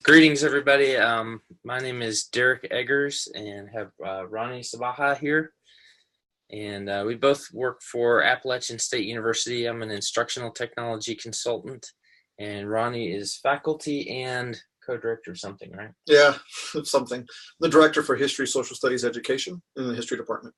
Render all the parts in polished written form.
Greetings, everybody. My name is Derek Eggers and have Rwany Sibaja here. And we both work for Appalachian State University. I'm an instructional technology consultant, and Rwany is faculty and co-director of something, right? Yeah, something. The director for History, Social Studies, Education in the History Department.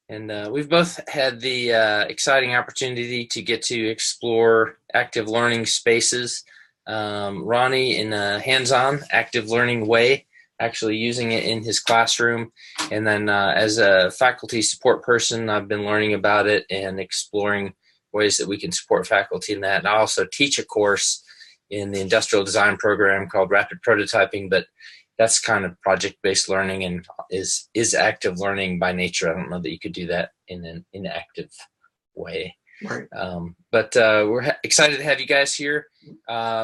And we've both had the exciting opportunity to get to explore active learning spaces. Rwany in a hands-on active learning way, actually using it in his classroom. And then as a faculty support person, I've been learning about it and exploring ways that we can support faculty in that. And I also teach a course in the industrial design program called Rapid Prototyping, but that's kind of project-based learning and is active learning by nature. I don't know that you could do that in an inactive way. Right. But we're excited to have you guys here.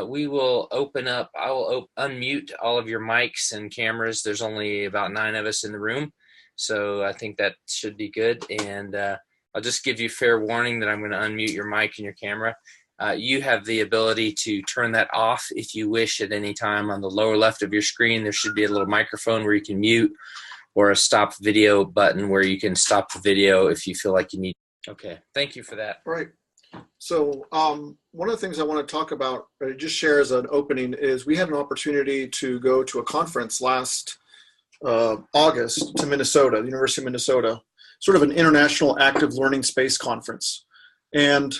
We will open up, I will unmute all of your mics and cameras. There's only about 9 of us in the room, so I think that should be good. And I'll just give you fair warning that I'm going to unmute your mic and your camera. You have the ability to turn that off if you wish at any time. On the lower left of your screen, there should be a little microphone where you can mute, or a stop video button where you can stop the video if you feel like you need. Okay, thank you for that. Right. So one of the things I want to talk about, just share as an opening, is we had an opportunity to go to a conference last August to Minnesota, the University of Minnesota, sort of an international active learning space conference. And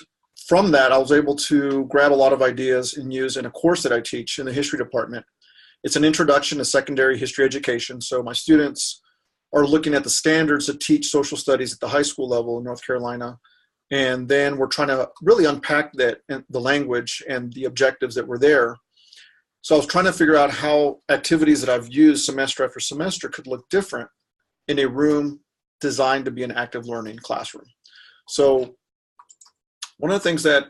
from that, I was able to grab a lot of ideas and use in a course that I teach in the history department. It's an introduction to secondary history education. So my students are looking at the standards to teach social studies at the high school level in North Carolina. And then we're trying to really unpack that, the language and the objectives that were there. So I was trying to figure out how activities that I've used semester after semester could look different in a room designed to be an active learning classroom. So one of the things that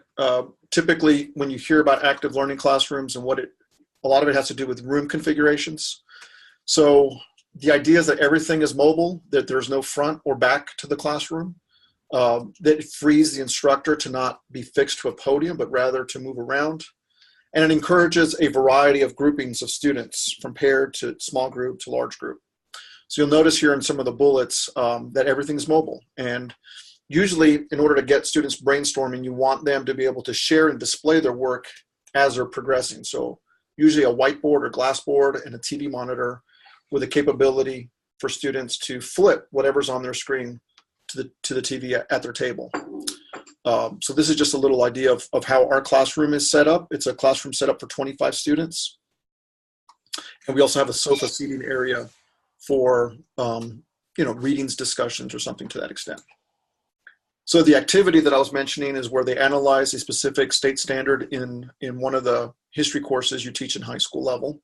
typically when you hear about active learning classrooms and a lot of it has to do with room configurations. So the idea is that everything is mobile, that there's no front or back to the classroom, that it frees the instructor to not be fixed to a podium, but rather to move around. And it encourages a variety of groupings of students from paired to small group to large group. So you'll notice here in some of the bullets that everything's mobile. And usually in order to get students brainstorming, you want them to be able to share and display their work as they're progressing. So usually a whiteboard or glass board and a TV monitor with a capability for students to flip whatever's on their screen to the TV at their table. So this is just a little idea of how our classroom is set up. It's a classroom set up for 25 students. And we also have a sofa seating area for readings, discussions, or something to that extent. So the activity that I was mentioning is where they analyze a specific state standard in one of the history courses you teach in high school level.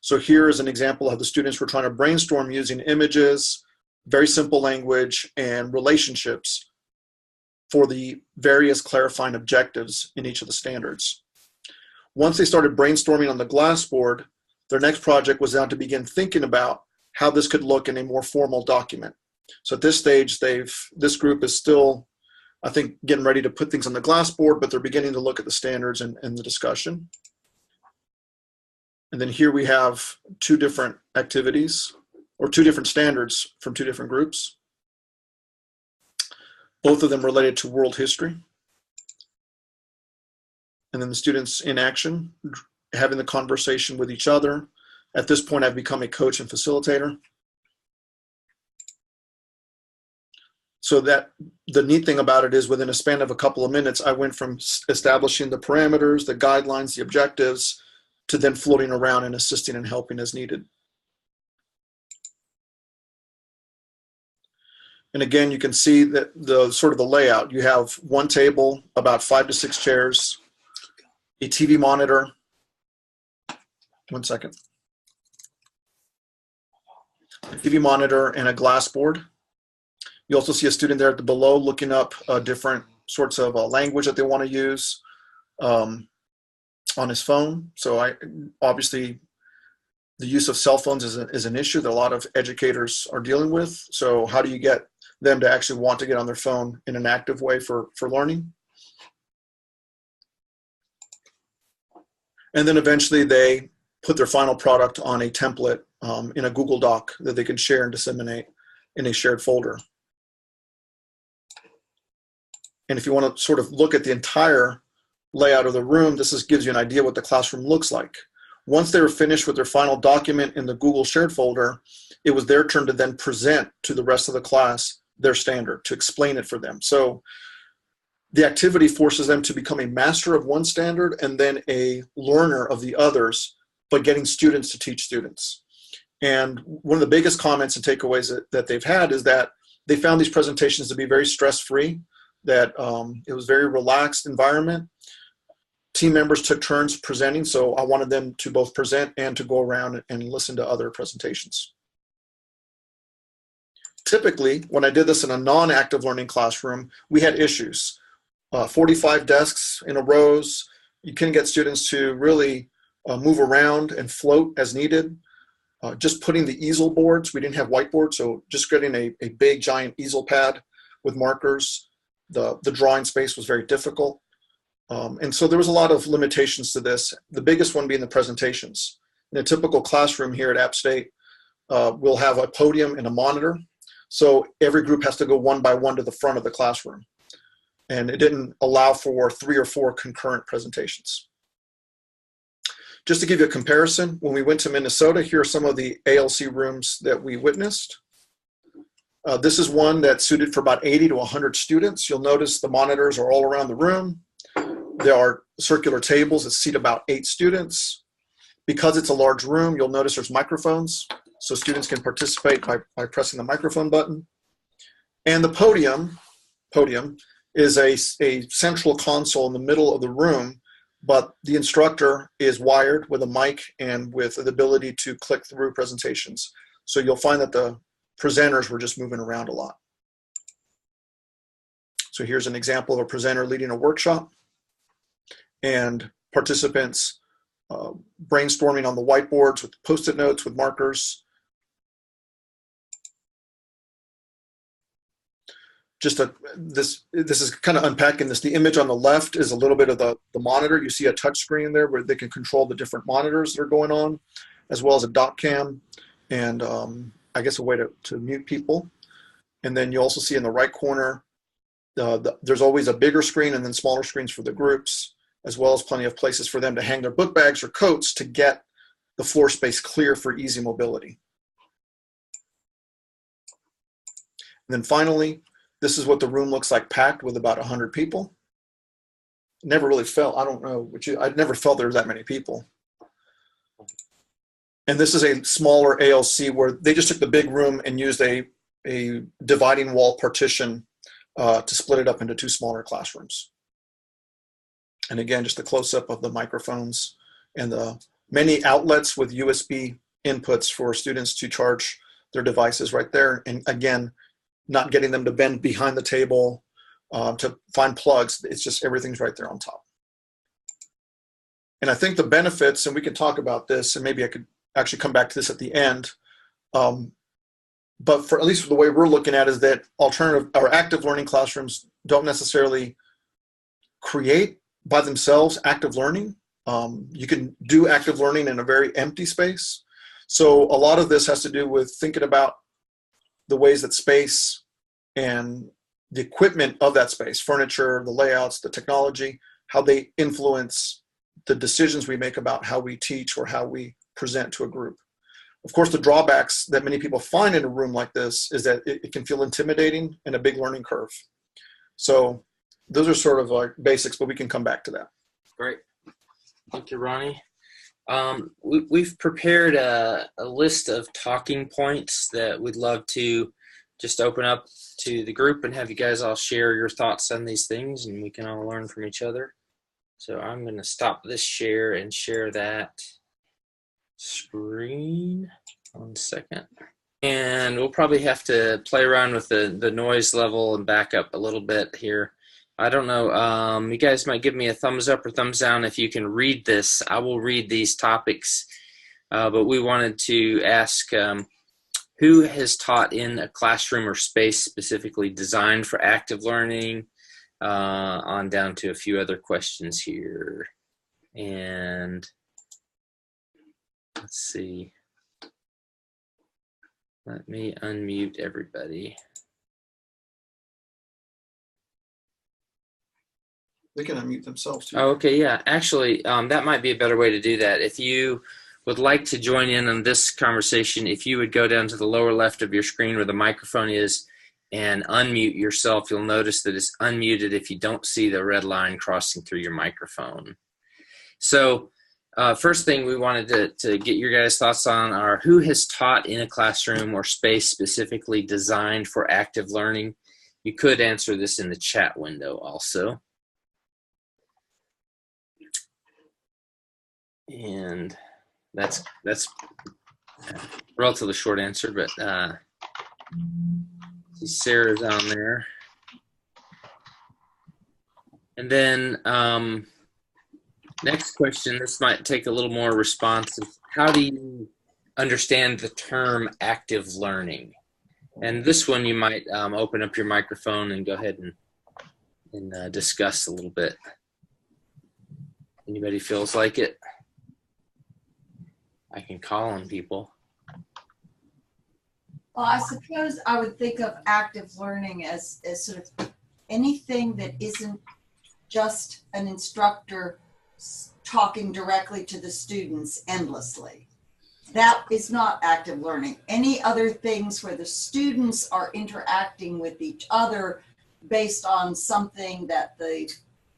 So here is an example of the students were trying to brainstorm using images, very simple language, and relationships for the various clarifying objectives in each of the standards. Once they started brainstorming on the glassboard, their next project was now to begin thinking about how this could look in a more formal document. So at this stage, this group is still, I think, getting ready to put things on the glassboard, but they're beginning to look at the standards and the discussion. And then here we have 2 different activities, or 2 different standards from 2 different groups. Both of them related to world history. And then the students in action, having the conversation with each other. At this point, I've become a coach and facilitator. So that the neat thing about it is within a span of a couple of minutes, I went from establishing the parameters, the guidelines, the objectives, to then floating around and assisting and helping as needed. And again, you can see that the sort of the layout. You have one table, about 5 to 6 chairs, a TV monitor. One second. A TV monitor and a glass board. You also see a student there at the below looking up different sorts of language that they want to use on his phone. So obviously the use of cell phones is an issue that a lot of educators are dealing with. So how do you get them to actually want to get on their phone in an active way for learning? And then eventually they put their final product on a template in a Google Doc that they can share and disseminate in a shared folder. And if you want to sort of look at the entire layout of the room, this gives you an idea what the classroom looks like. Once they were finished with their final document in the Google shared folder, it was their turn to then present to the rest of the class their standard, to explain it for them. So the activity forces them to become a master of one standard and then a learner of the others, but getting students to teach students. And one of the biggest comments and takeaways that they've had is that they found these presentations to be very stress-free, that it was a very relaxed environment. Team members took turns presenting, so I wanted them to both present and to go around and listen to other presentations. Typically, when I did this in a non-active learning classroom, we had issues. 45 desks in a rows. You couldn't get students to really move around and float as needed. Just putting the easel boards, we didn't have whiteboards, so just getting a big giant easel pad with markers. The drawing space was very difficult. And so there was a lot of limitations to this, the biggest one being the presentations. In a typical classroom here at App State, we'll have a podium and a monitor. So every group has to go one by one to the front of the classroom. And it didn't allow for 3 or 4 concurrent presentations. Just to give you a comparison, when we went to Minnesota, here are some of the ALC rooms that we witnessed. This is one that's suited for about 80 to 100 students. You'll notice the monitors are all around the room. There are circular tables that seat about 8 students. Because it's a large room, you'll notice there's microphones, so students can participate by pressing the microphone button. And the podium is a central console in the middle of the room, but the instructor is wired with a mic and with the ability to click through presentations. So you'll find that the presenters were just moving around a lot. So here's an example of a presenter leading a workshop and participants brainstorming on the whiteboards with Post-it notes, with markers. This is kind of unpacking this. The image on the left is a little bit of the monitor. You see a touch screen there where they can control the different monitors that are going on, as well as a dot cam and I guess a way to mute people. And then you also see in the right corner, there's always a bigger screen and then smaller screens for the groups, as well as plenty of places for them to hang their book bags or coats to get the floor space clear for easy mobility. And then finally, this is what the room looks like packed with about 100 people. Never really felt, I don't know, I'd never felt there was that many people. And this is a smaller ALC where they just took the big room and used a dividing wall partition to split it up into 2 smaller classrooms. And again, just a close-up of the microphones and the many outlets with USB inputs for students to charge their devices right there. And again, not getting them to bend behind the table to find plugs. It's just everything's right there on top. And I think the benefits, and we can talk about this, and maybe I could actually come back to this at the end, but for at least the way we're looking at it is that alternative or active learning classrooms don't necessarily create by themselves active learning. You can do active learning in a very empty space. So a lot of this has to do with thinking about the ways that space and the equipment of that space, furniture, the layouts, the technology, how they influence the decisions we make about how we teach or how we present to a group. Of course, the drawbacks that many people find in a room like this is that it can feel intimidating and a big learning curve. So those are sort of like basics, but we can come back to that. Great. Thank you, Ronnie. We've prepared a list of talking points that we'd love to just open up to the group and have you guys all share your thoughts on these things, and we can all learn from each other. So I'm going to stop this share and share that screen. 1 second. And we'll probably have to play around with the noise level and back up a little bit here. I don't know, you guys might give me a thumbs up or thumbs down if you can read this. I will read these topics, but we wanted to ask who has taught in a classroom or space specifically designed for active learning, on down to a few other questions here. And Let's see. Let me unmute everybody. They can unmute themselves too. Oh, okay, yeah. Actually, that might be a better way to do that. If you would like to join in on this conversation, if you would go down to the lower left of your screen where the microphone is and unmute yourself, you'll notice that it's unmuted if you don't see the red line crossing through your microphone. So first thing we wanted to get your guys' thoughts on are who has taught in a classroom or space specifically designed for active learning. You could answer this in the chat window also. And that's a relatively short answer, but see Sarah's on there. And then next question, this might take a little more response. How do you understand the term active learning? And this one you might open up your microphone and go ahead and discuss a little bit. Anybody feels like it? I can call on people. Well, I suppose I would think of active learning as sort of anything that isn't just an instructor talking directly to the students endlessly. That is not active learning. Any other things where the students are interacting with each other based on something that the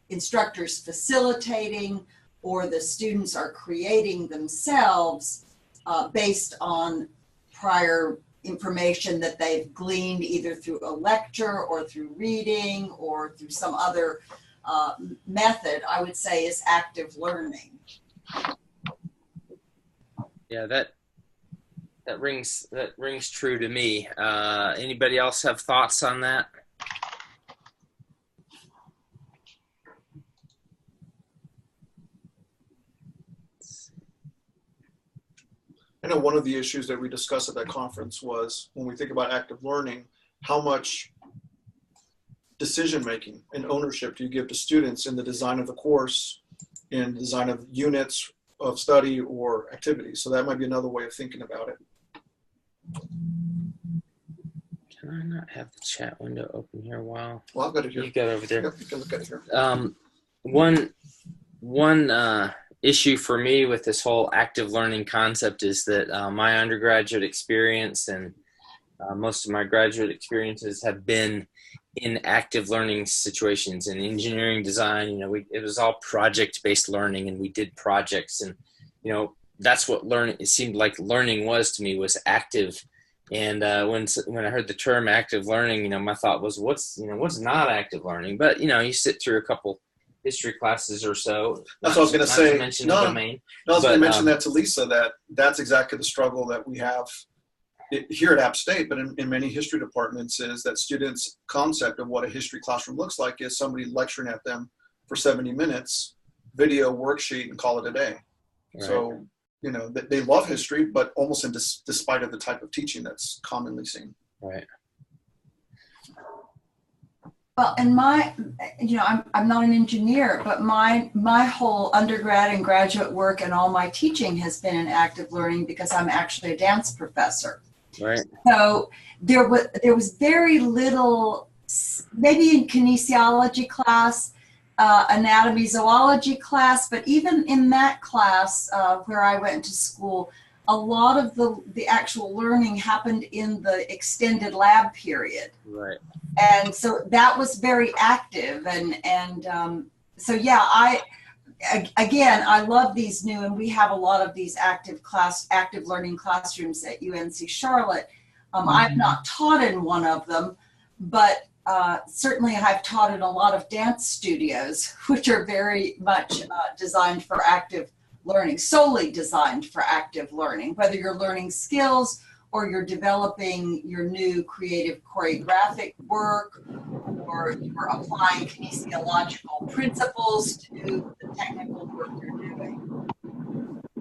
instructor's facilitating or the students are creating themselves based on prior information that they've gleaned either through a lecture or through reading or through some other method, I would say is active learning. Yeah, that rings true to me. Anybody else have thoughts on that? I know one of the issues that we discussed at that conference was when we think about active learning, how much decision-making and ownership do you give to students in the design of the course, in the design of units of study or activities? So that might be another way of thinking about it. Can I not have the chat window open here a while? Well, I've got it here. You got it over there. Yep, you can look at it here. One issue for me with this whole active learning concept is that my undergraduate experience and most of my graduate experiences have been in active learning situations in engineering design. You know, it was all project-based learning, and we did projects, and you know that's what it seemed like learning was to me, was active. And when I heard the term active learning, you know, my thought was, what's not active learning? But you know, you sit through a couple history classes or so. That's what I was going to say. Mention the domain. No, I was going to mention that to Lisa, that's exactly the struggle that we have here at App State, but in many history departments, is that students' concept of what a history classroom looks like is somebody lecturing at them for 70 minutes, video worksheet, and call it a day. Right. So, you know, they love history, but almost in despite of the type of teaching that's commonly seen. Right. Well, and I'm not an engineer, but my whole undergrad and graduate work and all my teaching has been in active learning because I'm actually a dance professor. Right. So there was very little, maybe in kinesiology class, anatomy, zoology class, but even in that class where I went to school, a lot of the actual learning happened in the extended lab period. Right. And so that was very active. And so, yeah, I love these new, and we have a lot of these active learning classrooms at UNC Charlotte. I've not taught in one of them, but certainly I've taught in a lot of dance studios, which are very much designed for active learning, solely designed for active learning, whether you're learning skills or you're developing your new creative choreographic work, or you're applying kinesiological principles to the technical work you're doing.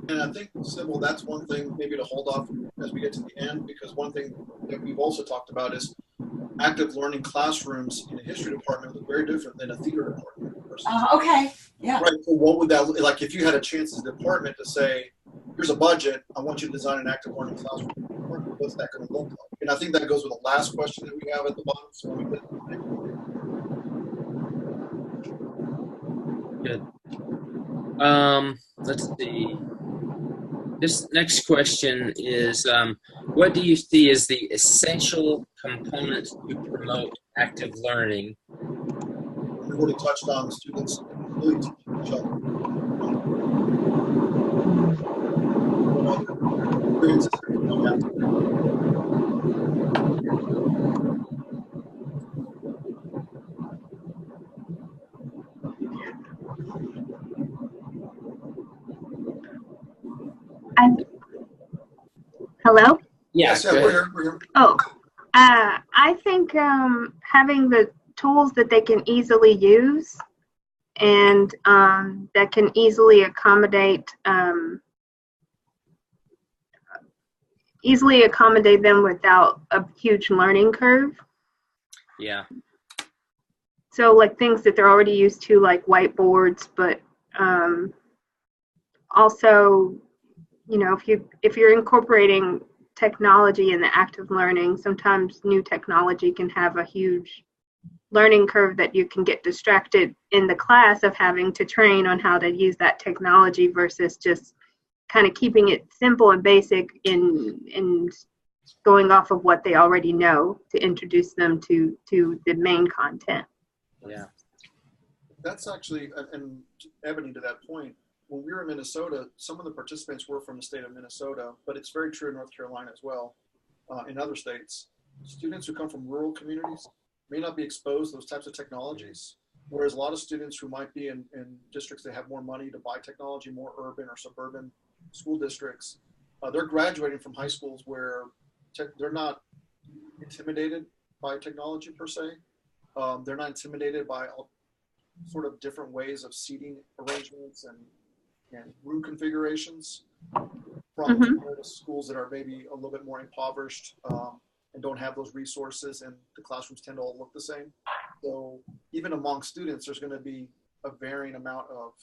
And I think, Sybil, that's one thing maybe to hold off as we get to the end, because one thing that we've also talked about is active learning classrooms in a history department look very different than a theater department or versus. Okay. Yeah. Right. So what would that, like, if you had a chance as a department to say, here's a budget, I want you to design an active learning classroom, what's that going to look like? And I think that goes with the last question that we have at the bottom. So when we Good. Let's see. This next question is, what do you see as the essential components to promote active learning? we already touched on students really teaching each other. Experiences that we don't have to. Hello? Yes, Yeah, we're here. We're here. Oh, I think having the tools that they can easily use and that can easily accommodate them without a huge learning curve. Yeah. So like things that they're already used to, like whiteboards, but also, you know, if you're incorporating technology in the active learning, sometimes new technology can have a huge learning curve that you can get distracted in the class of having to train on how to use that technology versus just kind of keeping it simple and basic in going off of what they already know to introduce them to the main content. Yeah. That's actually, and Ebony, to that point, when we were in Minnesota, some of the participants were from the state of Minnesota, but it's very true in North Carolina as well, in other states. Students who come from rural communities may not be exposed to those types of technologies, whereas a lot of students who might be in districts that have more money to buy technology, more urban or suburban school districts, they're graduating from high schools where they're not intimidated by technology per se. They're not intimidated by all sort of different ways of seating arrangements and room configurations from schools that are maybe a little bit more impoverished and don't have those resources, and the classrooms tend to all look the same. So even among students, there's going to be a varying amount of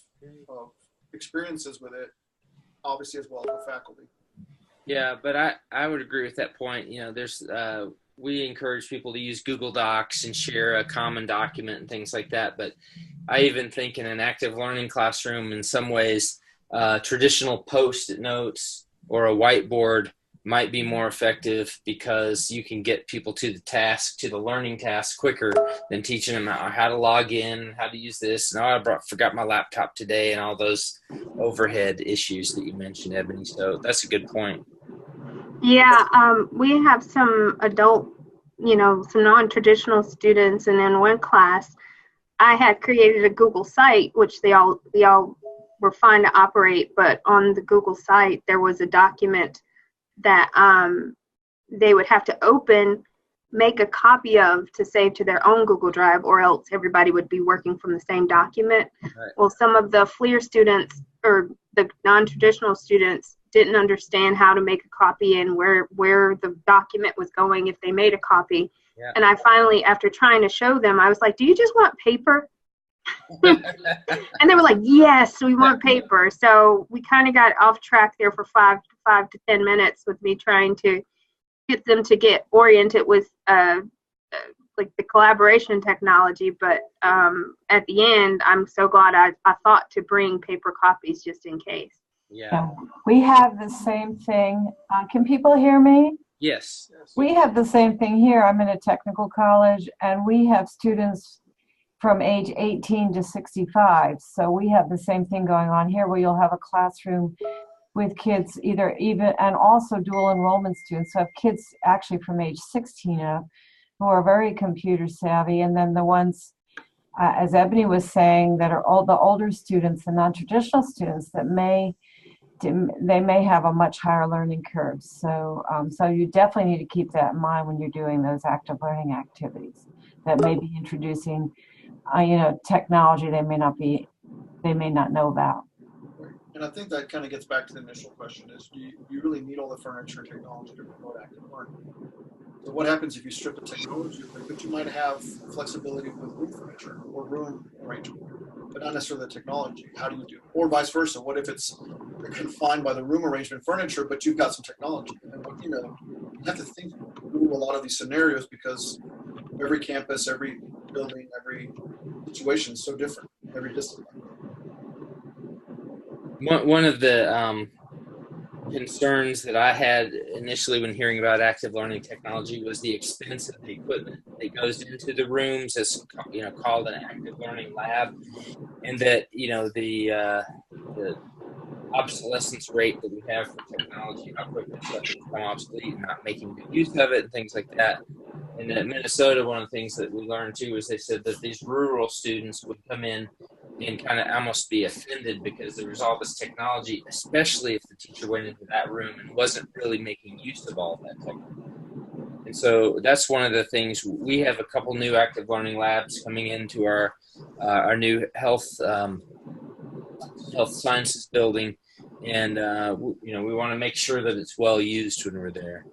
experiences with it, obviously, as well as the faculty. Yeah, but I would agree with that point. You know, there's we encourage people to use Google Docs and share a common document and things like that. But I even think in an active learning classroom, in some ways, traditional Post-it notes or a whiteboard might be more effective because you can get people to the learning task quicker than teaching them how to log in, how to use this. And I forgot my laptop today, and all those overhead issues that you mentioned, Ebony. So that's a good point. Yeah, we have some adult, you know, some non-traditional students, and in one class, I had created a Google site, which they all were fine to operate, but on the Google site, there was a document that they would have to open, make a copy of to save to their own Google Drive, or else everybody would be working from the same document. Right. Well, some of the FLIR students or the non-traditional students didn't understand how to make a copy and where the document was going if they made a copy. Yeah. And I finally, after trying to show them, I was like, do you just want paper? And they were like, yes, we want paper. So we kind of got off track there for 5 to 10 minutes with me trying to get them to get oriented with like the collaboration technology. But at the end, I'm so glad I thought to bring paper copies just in case. Yeah. We have the same thing. Can people hear me? Yes. We have the same thing here. I'm in a technical college, and we have students from age 18 to 65. So we have the same thing going on here, where you'll have a classroom with kids and also dual enrollment students. So have kids actually from age 16 up who are very computer savvy, and then the ones, as Ebony was saying, that are all the older students, the non-traditional students that may have a much higher learning curve. So so you definitely need to keep that in mind when you're doing those active learning activities that may be introducing technology they may not know about. And I think that kind of gets back to the initial question: is do you really need all the furniture and technology to promote active learning? So what happens if you strip the technology away, but you might have flexibility with room furniture or room arrangement? but not necessarily the technology. How do you do it? Or vice versa? What if it's confined by the room arrangement furniture, but you've got some technology? And, you know, you have to think through a lot of these scenarios because every campus, every building, every situation is so different, every discipline. One of the concerns that I had initially when hearing about active learning technology was the expense of the equipment that goes into the rooms, as you know, called an active learning lab, and that, you know, the obsolescence rate that we have for technology, how quickly stuff has become obsolete and not making good use of it and things like that. And in Minnesota, one of the things that we learned too is they said that these rural students would come in and kind of almost be offended because there was all this technology, especially if the teacher went into that room and wasn't really making use of all of that technology. And so that's one of the things. We have a couple new active learning labs coming into our new health sciences building, and you know, we want to make sure that it's well used when we're there.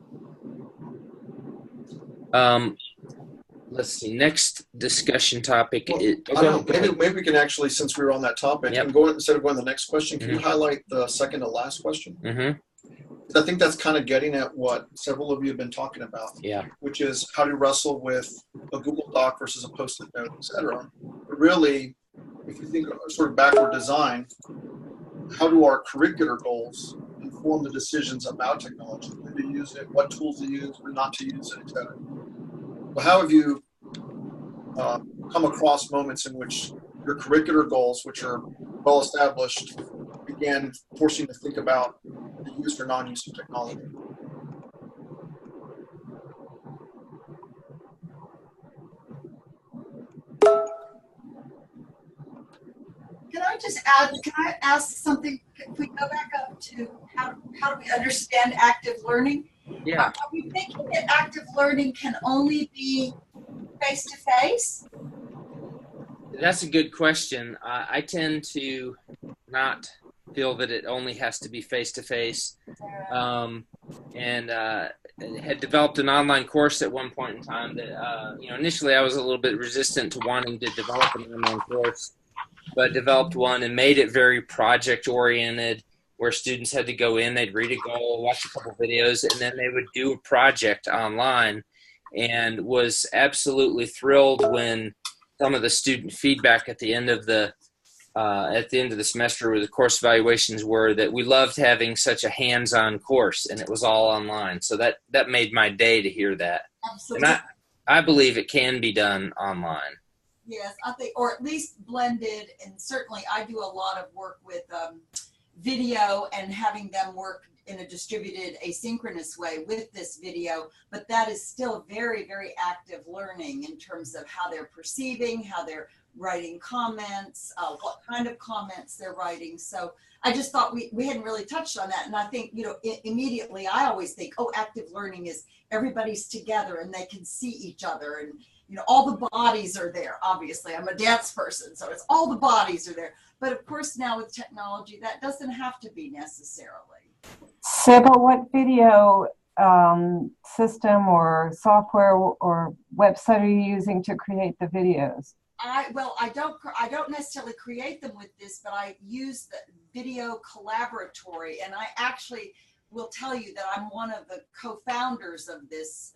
Let's see. Next discussion topic. Well, I don't know, maybe we can actually, since we were on that topic, Yep. and go instead of going to the next question, can you highlight the second to last question? I think that's kind of getting at what several of you have been talking about. Yeah. Which is how to wrestle with a Google Doc versus a Post-it note, et cetera. But really, if you think sort of backward design, how do our curricular goals inform the decisions about technology, when to use it, what tools to use, when not to use it, et cetera? Well, how have you come across moments in which your curricular goals, which are well established, began forcing you to think about the use or non-use of technology? Can I just add, can I ask something? If we go back up to how do we understand active learning? Yeah. Are we thinking that active learning can only be face-to-face? That's a good question. I tend to not feel that it only has to be face-to-face. And had developed an online course at one point in time that, you know, initially I was a little bit resistant to wanting to develop an online course, but developed one and made it very project-oriented, where students had to go in, they'd read a goal, watch a couple videos, and then they would do a project online, and was absolutely thrilled when some of the student feedback at the end of the semester, where the course evaluations were, that we loved having such a hands-on course, and it was all online. So that made my day to hear that. Absolutely. And I believe it can be done online. Yes, I think, or at least blended, and certainly I do a lot of work with video and having them work in a distributed asynchronous way with this video, but that is still very, very active learning in terms of how they're perceiving, how they're writing comments, what kind of comments they're writing. So I just thought we hadn't really touched on that. And I think, you know, immediately I always think, oh, active learning is everybody's together and they can see each other, and, you know, all the bodies are there. Obviously, I'm a dance person, so it's all the bodies are there. But of course, now with technology, that doesn't have to be necessarily. Siba, what video system or software or website are you using to create the videos? I don't necessarily create them with this, but I use the Video Collaboratory, and I actually will tell you that I'm one of the co-founders of this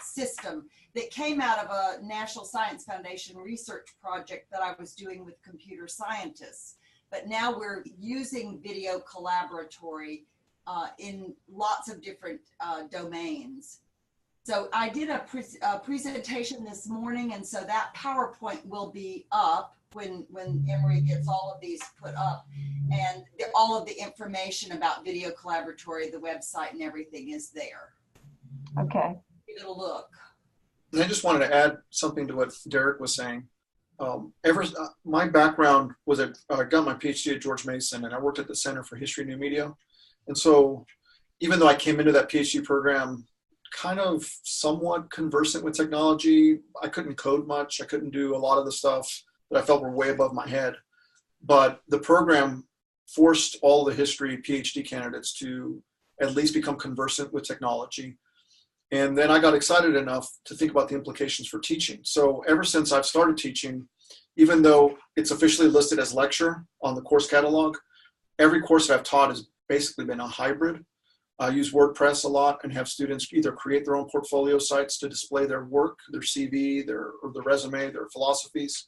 system that came out of a National Science Foundation research project that I was doing with computer scientists. But now we're using Video Collaboratory in lots of different domains. So I did a presentation this morning, and so that PowerPoint will be up when Emory gets all of these put up, and all of the information about Video Collaboratory, the website and everything is there. Okay. Give it a look. And I just wanted to add something to what Derek was saying. My background was I got my PhD at George Mason, and I worked at the Center for History and New Media. And so even though I came into that PhD program kind of somewhat conversant with technology, I couldn't code much. I couldn't do a lot of the stuff that I felt were way above my head. But the program forced all the history PhD candidates to at least become conversant with technology. And then I got excited enough to think about the implications for teaching. So ever since I've started teaching, even though it's officially listed as lecture on the course catalog, every course that I've taught has basically been a hybrid. I use WordPress a lot and have students either create their own portfolio sites to display their work, their CV, their resume, their philosophies,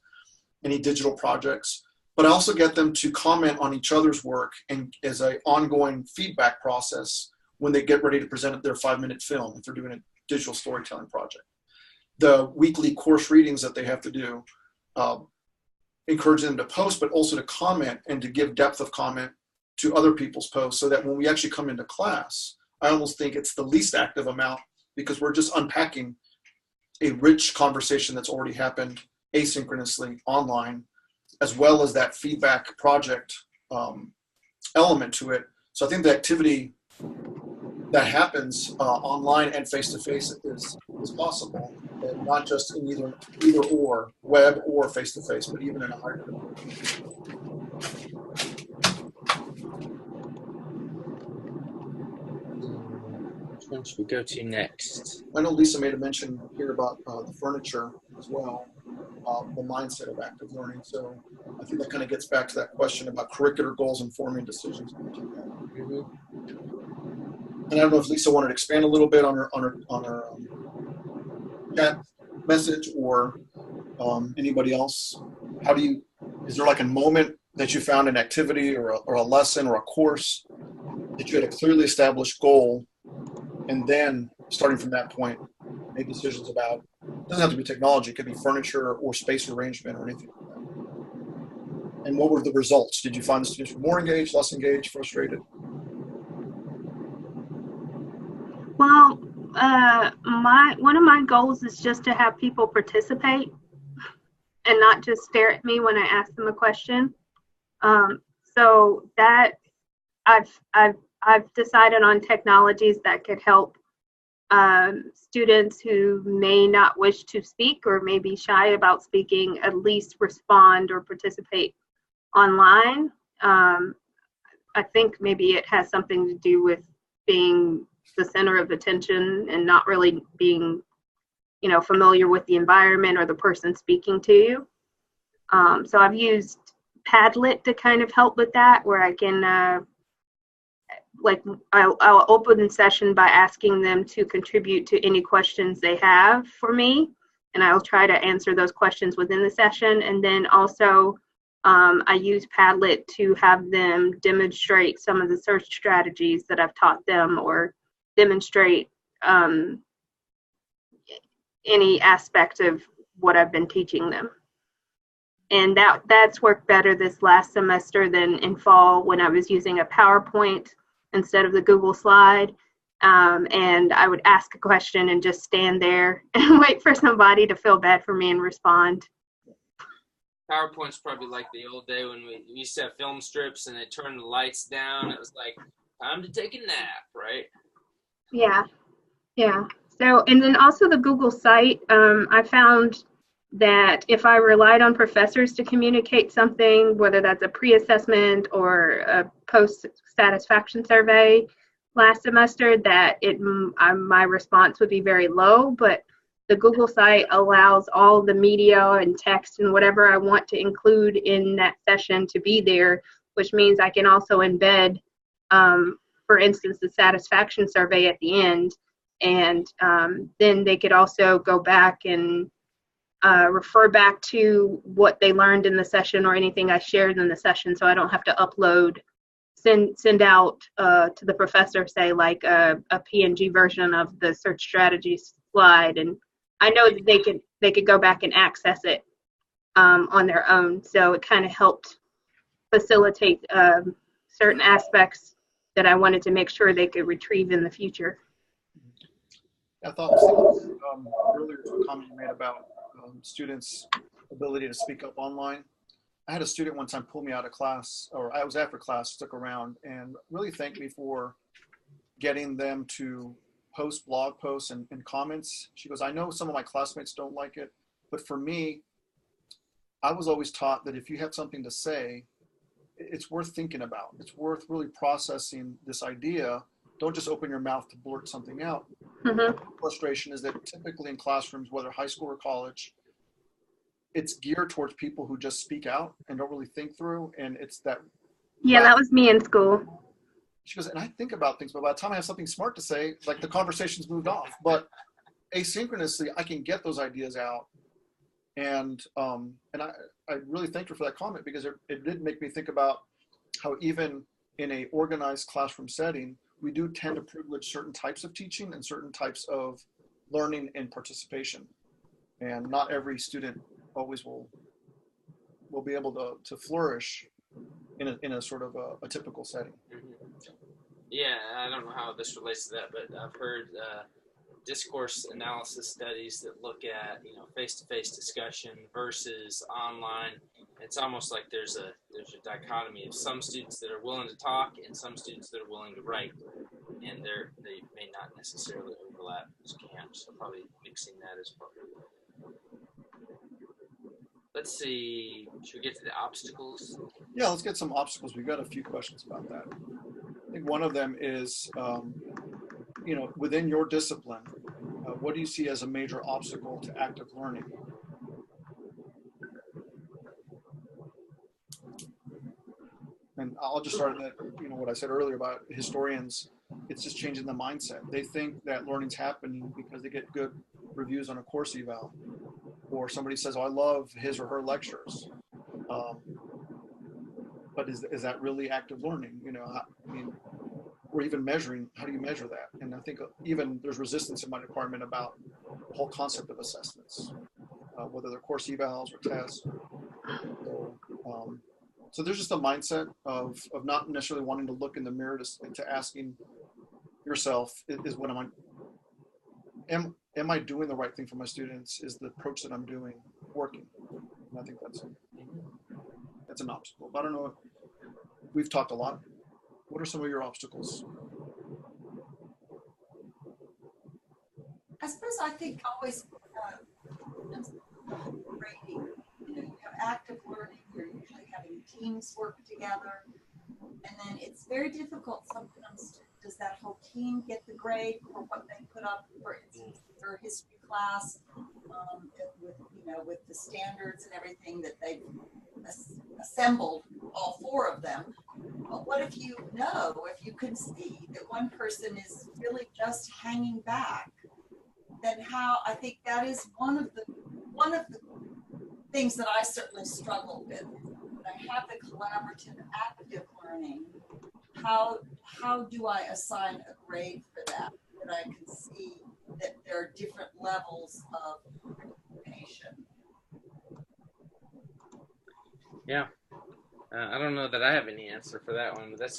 any digital projects. But I also get them to comment on each other's work and as an ongoing feedback process when they get ready to present their 5-minute film, if they're doing a digital storytelling project. The weekly course readings that they have to do, encourage them to post, but also to comment and to give depth of comment to other people's posts, so that when we actually come into class, I almost think it's the least active amount, because we're just unpacking a rich conversation that's already happened asynchronously online, as well as that feedback project element to it. So I think the activity that happens online and face-to-face is possible, and not just in either or, web or face-to-face, but even in a hybrid approach. Which one should we go to next? I know Lisa made a mention here about the furniture as well, the mindset of active learning. So I think that kind of gets back to that question about curricular goals informing decisions. Mm-hmm. And I don't know if Lisa wanted to expand a little bit on her chat message, or anybody else. Is there like a moment that you found an activity or a lesson or a course that you had a clearly established goal, and then starting from that point, make decisions about, it doesn't have to be technology, it could be furniture or space arrangement or anything like that. And what were the results? Did you find the students were more engaged, less engaged, frustrated? Well, one of my goals is just to have people participate and not just stare at me when I ask them a question. So that I've decided on technologies that could help students who may not wish to speak or may be shy about speaking at least respond or participate online. I think maybe it has something to do with being the center of attention and not really being, familiar with the environment or the person speaking to you. So I've used Padlet to kind of help with that, where I can, I'll open the session by asking them to contribute to any questions they have for me, and I'll try to answer those questions within the session. And then also, I use Padlet to have them demonstrate some of the search strategies that I've taught them, or demonstrate any aspect of what I've been teaching them. And that's worked better this last semester than in fall, when I was using a PowerPoint instead of the Google slide. And I would ask a question and just stand there and wait for somebody to feel bad for me and respond. PowerPoint's probably like the old day when we used to have film strips and they turned the lights down. It was like, time to take a nap, right? Yeah. So, and then also the Google site, I found that if I relied on professors to communicate something, whether that's a pre-assessment or a post-satisfaction survey last semester, that my response would be very low. But the Google site allows all the media and text and whatever I want to include in that session to be there, which means I can also embed, for instance, the satisfaction survey at the end. And then they could also go back and refer back to what they learned in the session or anything I shared in the session, so I don't have to send out to the professor, say, like a PNG version of the search strategies slide. And I know that they could go back and access it on their own. So it kind of helped facilitate certain aspects that I wanted to make sure they could retrieve in the future. I thought earlier to a comment you made about students' ability to speak up online. I had a student one time pull me out of class, or I was after class, stuck around, and really thanked me for getting them to post blog posts and comments. She goes, I know some of my classmates don't like it, but for me, I was always taught that if you have something to say, it's worth thinking about. It's worth really processing this idea. Don't just open your mouth to blurt something out. Mm-hmm. Frustration is that typically in classrooms, whether high school or college, it's geared towards people who just speak out and don't really think through. And it's that. Yeah, that was me in school. She goes, and I think about things, but by the time I have something smart to say, like the conversation's moved off. But asynchronously, I can get those ideas out. And I really thanked her for that comment, because it did make me think about how even in a organized classroom setting, we do tend to privilege certain types of teaching and certain types of learning and participation. And not every student always will be able to flourish in a sort of a typical setting. Yeah, I don't know how this relates to that, but I've heard discourse analysis studies that look at, you know, face-to-face discussion versus online. It's almost like there's a dichotomy of some students that are willing to talk and some students that are willing to write, and they may not necessarily overlap as camps. So probably mixing that as part of it. Let's see, should we get to the obstacles? Yeah, let's get some obstacles. We've got a few questions about that. I think one of them is, you know, within your discipline, what do you see as a major obstacle to active learning? And I'll just start at, you know, what I said earlier about historians. It's just changing the mindset. They think that learning's happening because they get good reviews on a course eval, or somebody says, "Oh, I love his or her lectures." But is that really active learning? You know, I mean, or even measuring, how do you measure that? And I think even there's resistance in my department about the whole concept of assessments, whether they're course evals or tests. So there's just a mindset of not necessarily wanting to look in the mirror to asking yourself, is what am I doing the right thing for my students? Is the approach that I'm doing working? And I think that's an obstacle. But I don't know, we've talked a lot. What are some of your obstacles? I suppose I think always grading. You know, you have active learning, you're usually having teams work together, and then it's very difficult sometimes. Does that whole team get the grade for what they put up, for instance, for history class, with the standards and everything that they've assembled, all four of them? But what if you can see that one person is really just hanging back? Then I think that is one of the things that I certainly struggle with. When I have the collaborative active learning, how do I assign a grade for that? That I can see that there are different levels of participation. Yeah. I don't know that I have any answer for that one, but that's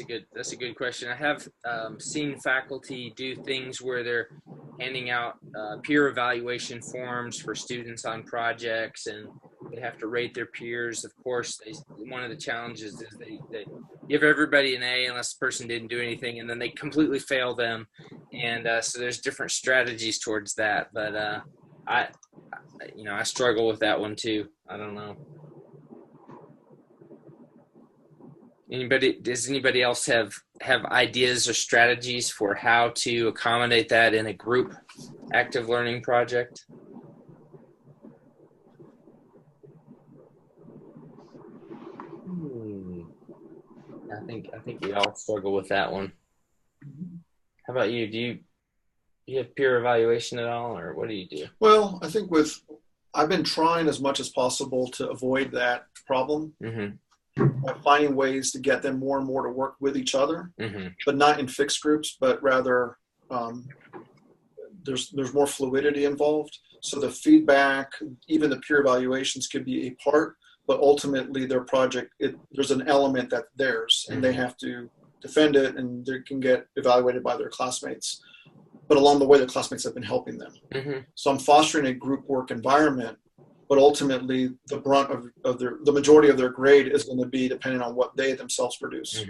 a good question. I have seen faculty do things where they're handing out peer evaluation forms for students on projects, and they have to rate their peers. Of course, one of the challenges is they give everybody an A unless the person didn't do anything, and then they completely fail them. And so there's different strategies towards that. But I struggle with that one too. I don't know. Does anybody else have ideas or strategies for how to accommodate that in a group active learning project? I think we all struggle with that one. How about you? Do you have peer evaluation at all, or what do you do? Well, I think I've been trying as much as possible to avoid that problem. Mm-hmm. Finding ways to get them more and more to work with each other, mm-hmm. but not in fixed groups, but rather there's more fluidity involved. So the feedback, even the peer evaluations could be a part, but ultimately their project, there's an element that's theirs, and they have to defend it, and they can get evaluated by their classmates. But along the way, their classmates have been helping them. Mm-hmm. So I'm fostering a group work environment, but ultimately the brunt of the majority of their grade is going to be depending on what they themselves produce,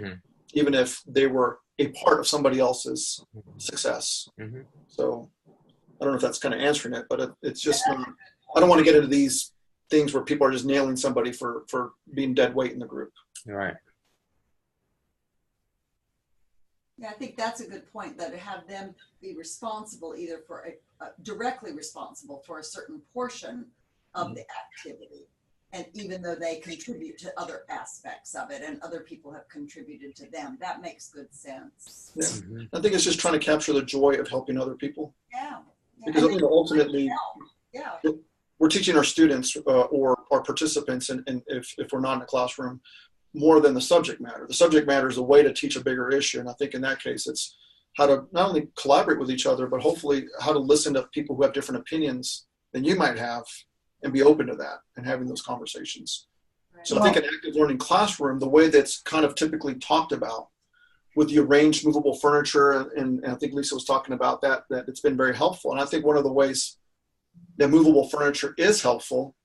even if they were a part of somebody else's success. Mm-hmm. So I don't know if that's kind of answering it, but it's just not, I don't want to get into these things where people are just nailing somebody for being dead weight in the group. All right. Yeah, I think that's a good point, that to have them be responsible, either for directly responsible for a certain portion of the activity. And even though they contribute to other aspects of it and other people have contributed to them, that makes good sense. Yeah. I think it's just trying to capture the joy of helping other people. Yeah. Because ultimately, yeah, we're teaching our students or our participants, and if we're not in a classroom, more than the subject matter. The subject matter is a way to teach a bigger issue. And I think in that case, it's how to not only collaborate with each other, but hopefully how to listen to people who have different opinions than you might have and be open to that and having those conversations. Right. So I think an active learning classroom, the way that's kind of typically talked about with the arranged movable furniture, and I think Lisa was talking about that it's been very helpful. And I think one of the ways that movable furniture is helpful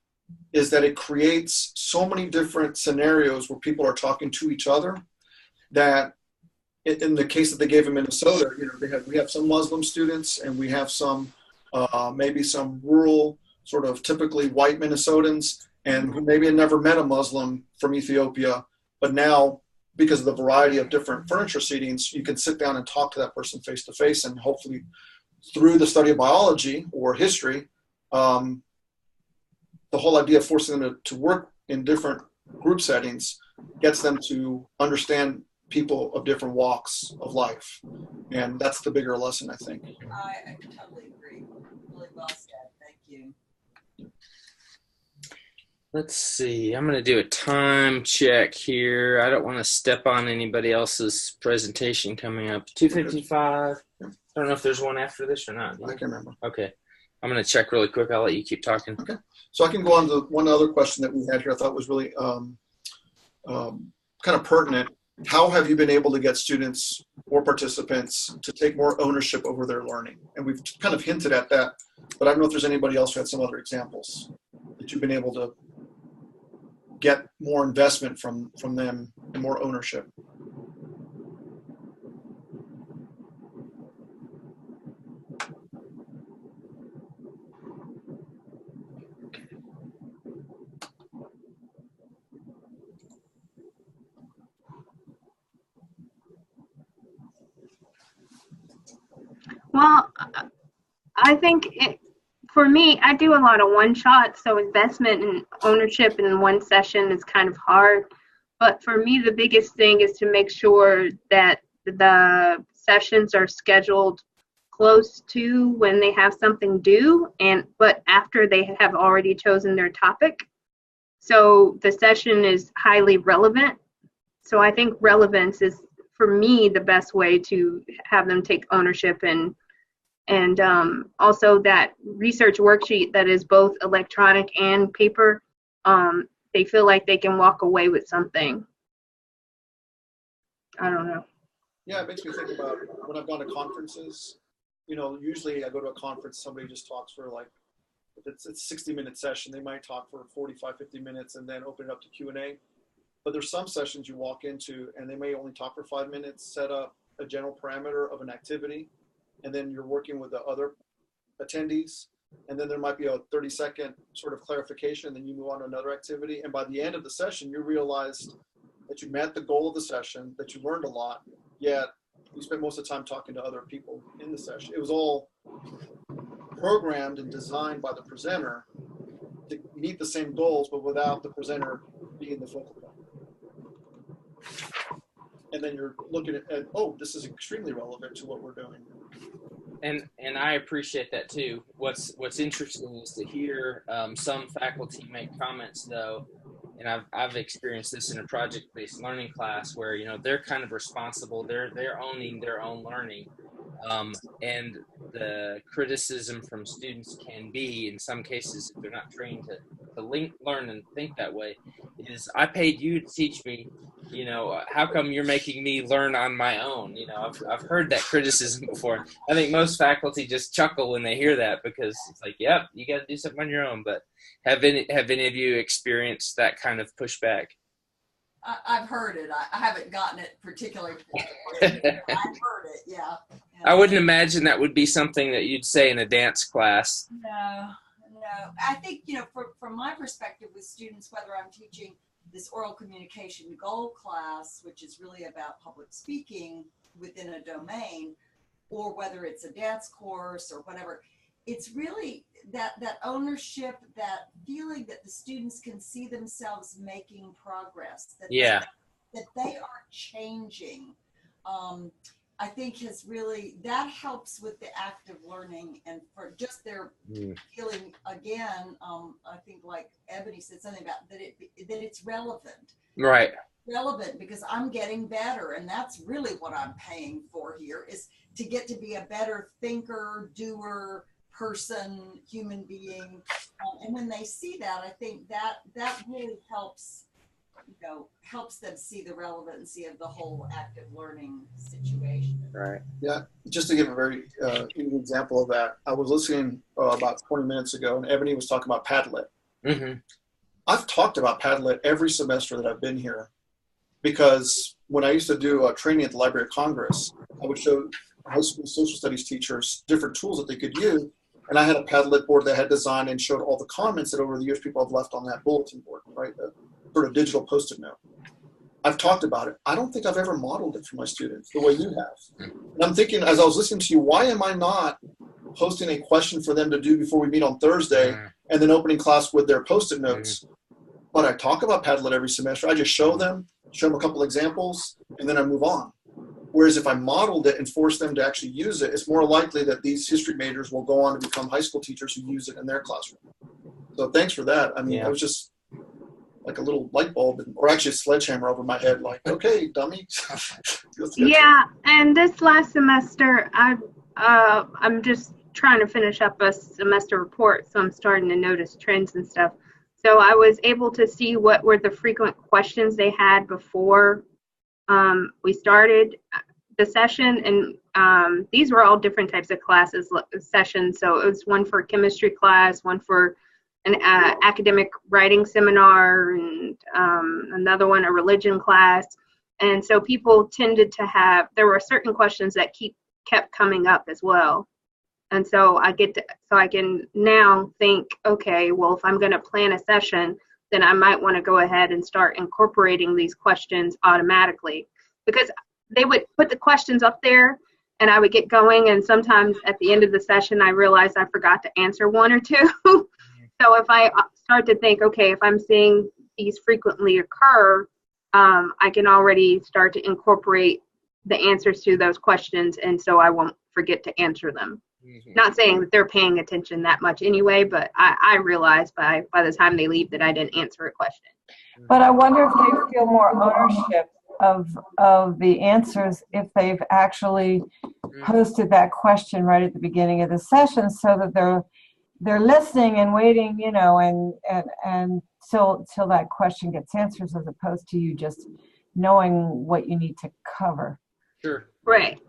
is that it creates so many different scenarios where people are talking to each other that in the case that they gave in Minnesota, we have some Muslim students and we have some maybe some rural sort of typically white Minnesotans and who maybe had never met a Muslim from Ethiopia, but now because of the variety of different furniture seatings, you can sit down and talk to that person face to face, and hopefully through the study of biology or history, the whole idea of forcing them to work in different group settings gets them to understand people of different walks of life. And that's the bigger lesson, I think. I totally agree. Really well said. Thank you. Let's see. I'm going to do a time check here. I don't want to step on anybody else's presentation coming up. 2:55. I don't know if there's one after this or not. I can remember. Okay. I'm going to check really quick. I'll let you keep talking. Okay. So I can go on to one other question that we had here I thought was really kind of pertinent. How have you been able to get students or participants to take more ownership over their learning? And we've kind of hinted at that, but I don't know if there's anybody else who had some other examples that you've been able to get more investment from them and more ownership. Well, I think for me, I do a lot of one shots, so investment and ownership in one session is kind of hard. But for me, the biggest thing is to make sure that the sessions are scheduled close to when they have something due, but after they have already chosen their topic. So the session is highly relevant. So I think relevance is, for me, the best way to have them take ownership, and also that research worksheet that is both electronic and paper, they feel like they can walk away with something. I don't know. Yeah, it makes me think about when I've gone to conferences. Usually I go to a conference, somebody just talks for like, if it's a 60-minute session, they might talk for 45, 50 minutes and then open it up to Q&A. But there's some sessions you walk into and they may only talk for 5 minutes, set up a general parameter of an activity, and then you're working with the other attendees. And then there might be a 30-second sort of clarification, then you move on to another activity. And by the end of the session, you realized that you met the goal of the session, that you learned a lot, yet you spent most of the time talking to other people in the session. It was all programmed and designed by the presenter to meet the same goals, but without the presenter being the focal point. And then you're looking at, oh, this is extremely relevant to what we're doing. And I appreciate that too. What's interesting is to hear some faculty make comments though, and I've experienced this in a project-based learning class where they're kind of responsible. They're owning their own learning, and the criticism from students can be, in some cases, if they're not trained to learn and think that way, is I paid you to teach me. How come you're making me learn on my own? I've heard that criticism before. I think most faculty just chuckle when they hear that because it's like, yep, you got to do something on your own. But have any of you experienced that kind of pushback? I've heard it. I haven't gotten it particularly. I've heard it, yeah. I wouldn't imagine that would be something that you'd say in a dance class. No. I think, from my perspective with students, whether I'm teaching this oral communication goal class, which is really about public speaking within a domain, or whether it's a dance course or whatever, it's really that ownership, that feeling that the students can see themselves making progress, that Yeah. that they are changing. I think that helps with the active learning and for just their feeling again. I think like Ebony said something about that it's relevant. Right. Relevant because I'm getting better, and that's really what I'm paying for here, is to get to be a better thinker, doer, person, human being. And when they see that, I think that really helps them see the relevancy of the whole active learning situation. Right. Yeah, just to give a very easy example of that, I was listening about 20 minutes ago, and Ebony was talking about Padlet. Mm-hmm. I've talked about Padlet every semester that I've been here, because when I used to do training at the Library of Congress, I would show high school social studies teachers different tools that they could use, and I had a Padlet board that I had designed and showed all the comments that over the years people have left on that bulletin board, right? The sort of digital Post-it note. I've talked about it. I don't think I've ever modeled it for my students the way you have. And I'm thinking, as I was listening to you, why am I not posting a question for them to do before we meet on Thursday and then opening class with their Post-it notes? But I talk about Padlet every semester. I just show them a couple examples, and then I move on. Whereas if I modeled it and forced them to actually use it, it's more likely that these history majors will go on to become high school teachers who use it in their classroom. So thanks for that. I mean, it was just like a little light bulb, or actually a sledgehammer over my head, like, okay, dummy. Yeah, and this last semester, I'm just trying to finish up a semester report, so I'm starting to notice trends and stuff. So I was able to see what were the frequent questions they had before we started the session, and these were all different types of sessions. So it was one for chemistry class, one for an academic writing seminar, and another one a religion class. And so people tended to have, there were certain questions that kept coming up as well. And so I can now think, okay, well, if I'm going to plan a session, then I might want to go ahead and start incorporating these questions automatically, because they would put the questions up there and I would get going. And sometimes at the end of the session, I realized I forgot to answer one or two. So if I start to think, okay, if I'm seeing these frequently occur, I can already start to incorporate the answers to those questions, and so I won't forget to answer them. Not saying that they're paying attention that much anyway, but I realize by the time they leave that I didn't answer a question. But I wonder if they feel more ownership of the answers if they've actually posted that question right at the beginning of the session, so that they're listening and waiting, and till that question gets answers, as opposed to you just knowing what you need to cover. Sure. Right.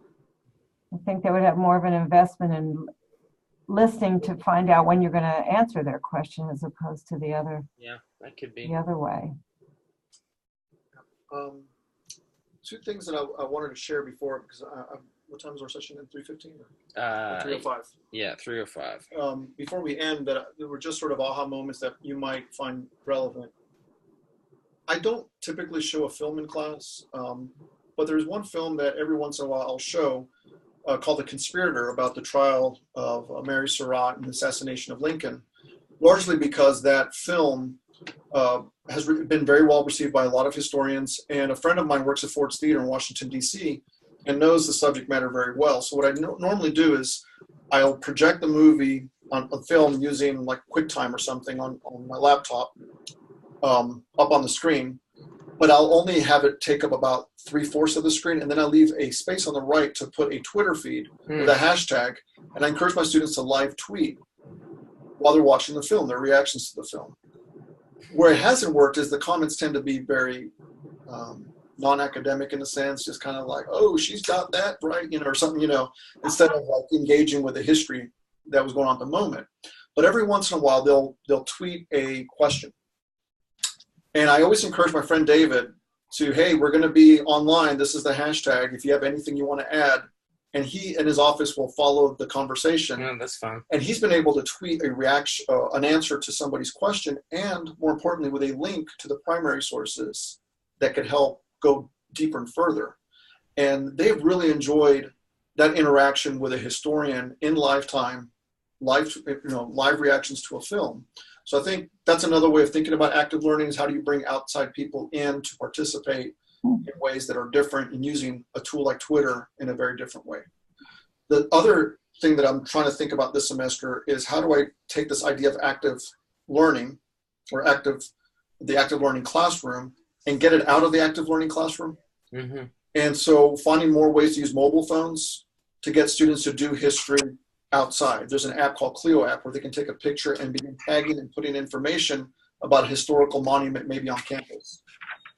I think they would have more of an investment in listening to find out when you're going to answer their question, as opposed to the other. Yeah, that could be the other way. Two things that I wanted to share before, because what time is our session in? 3:15 or 3:05? Yeah, 3:05. Before we end, that there were just sort of aha moments that you might find relevant. I don't typically show a film in class, but there's one film that every once in a while I'll show called The Conspirator, about the trial of Mary Surratt and the assassination of Lincoln, largely because that film has been very well received by a lot of historians, and a friend of mine works at Ford's Theater in Washington, D.C., and knows the subject matter very well. So what I normally do is I'll project the movie on film using like QuickTime or something on my laptop up on the screen, but I'll only have it take up about 3/4 of the screen, and then I'll leave a space on the right to put a Twitter feed with a hashtag, and I encourage my students to live tweet while they're watching the film, their reactions to the film. Where it hasn't worked is the comments tend to be very non-academic in a sense, just kind of like, oh, she's got that right, or something, instead of like engaging with the history that was going on at the moment. But every once in a while, they'll tweet a question. And I always encourage my friend David to, hey, we're going to be online. This is the hashtag. If you have anything you want to add, and he and his office will follow the conversation. Yeah, that's fine. And he's been able to tweet a reaction, an answer to somebody's question, and more importantly, with a link to the primary sources that could help go deeper and further. And they've really enjoyed that interaction with a historian in lifetime live reactions to a film. So I think that's another way of thinking about active learning, is how do you bring outside people in to participate in ways that are different, and using a tool like Twitter in a very different way. The other thing that I'm trying to think about this semester is, how do I take this idea of active learning, or the active learning classroom, and get it out of the active learning classroom? Mm-hmm. And so finding more ways to use mobile phones to get students to do history outside. There's an app called Clio app where they can take a picture and begin tagging and putting information about a historical monument maybe on campus.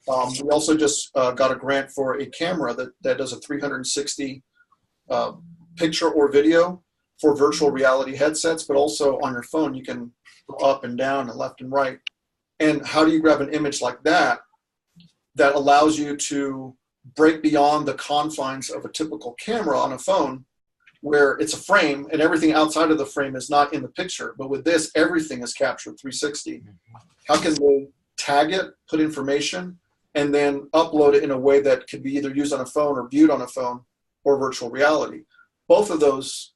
We also just got a grant for a camera that does a 360 picture or video for virtual reality headsets, but also on your phone you can go up and down and left and right. And how do you grab an image like that that allows you to break beyond the confines of a typical camera on a phone, where it's a frame and everything outside of the frame is not in the picture, but with this, everything is captured 360. How can they tag it, put information, and then upload it in a way that could be either used on a phone or viewed on a phone or virtual reality? Both of those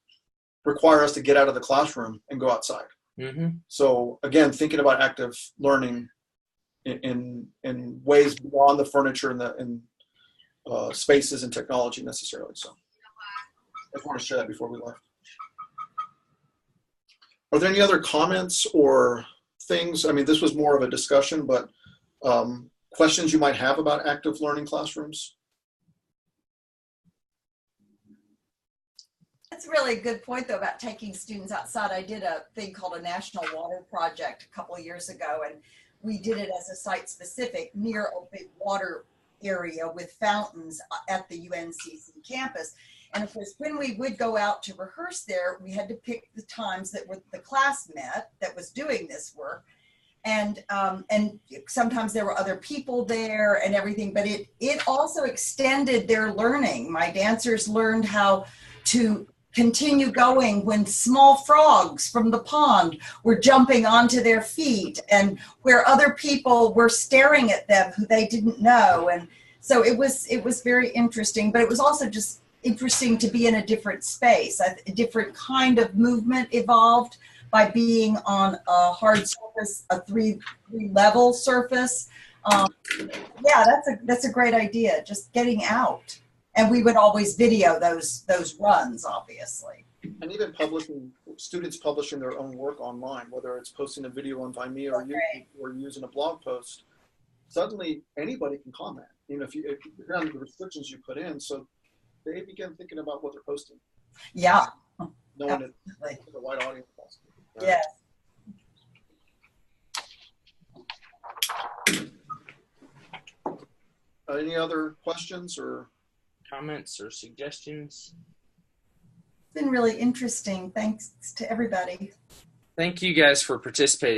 require us to get out of the classroom and go outside. Mm-hmm. So again, thinking about active learning in ways beyond the furniture and spaces and technology necessarily. So I just want to share that before we left. Are there any other comments or things? I mean, this was more of a discussion, but questions you might have about active learning classrooms? That's really a good point, though, about taking students outside. I did a thing called a National Water Project a couple of years ago, and we did it as a site-specific near a big water area with fountains at the UNCC campus. And of course, when we would go out to rehearse there, we had to pick the times that the class met that was doing this work. And sometimes there were other people there and everything, but it also extended their learning. My dancers learned how to continue going when small frogs from the pond were jumping onto their feet, and where other people were staring at them who they didn't know. And so it was very interesting, but it was also just interesting to be in a different space. A different kind of movement evolved by being on a hard surface, a three level surface. Yeah, that's a great idea, just getting out. And we would always video those runs, obviously. And even students publishing their own work online, whether it's posting a video on Vimeo or YouTube or using a blog post, suddenly anybody can comment. If you're on the restrictions you put in, so they begin thinking about what they're posting. Yeah. Knowing it's a wide audience. Yes. Any other questions or comments or suggestions? It's been really interesting. Thanks to everybody. Thank you guys for participating.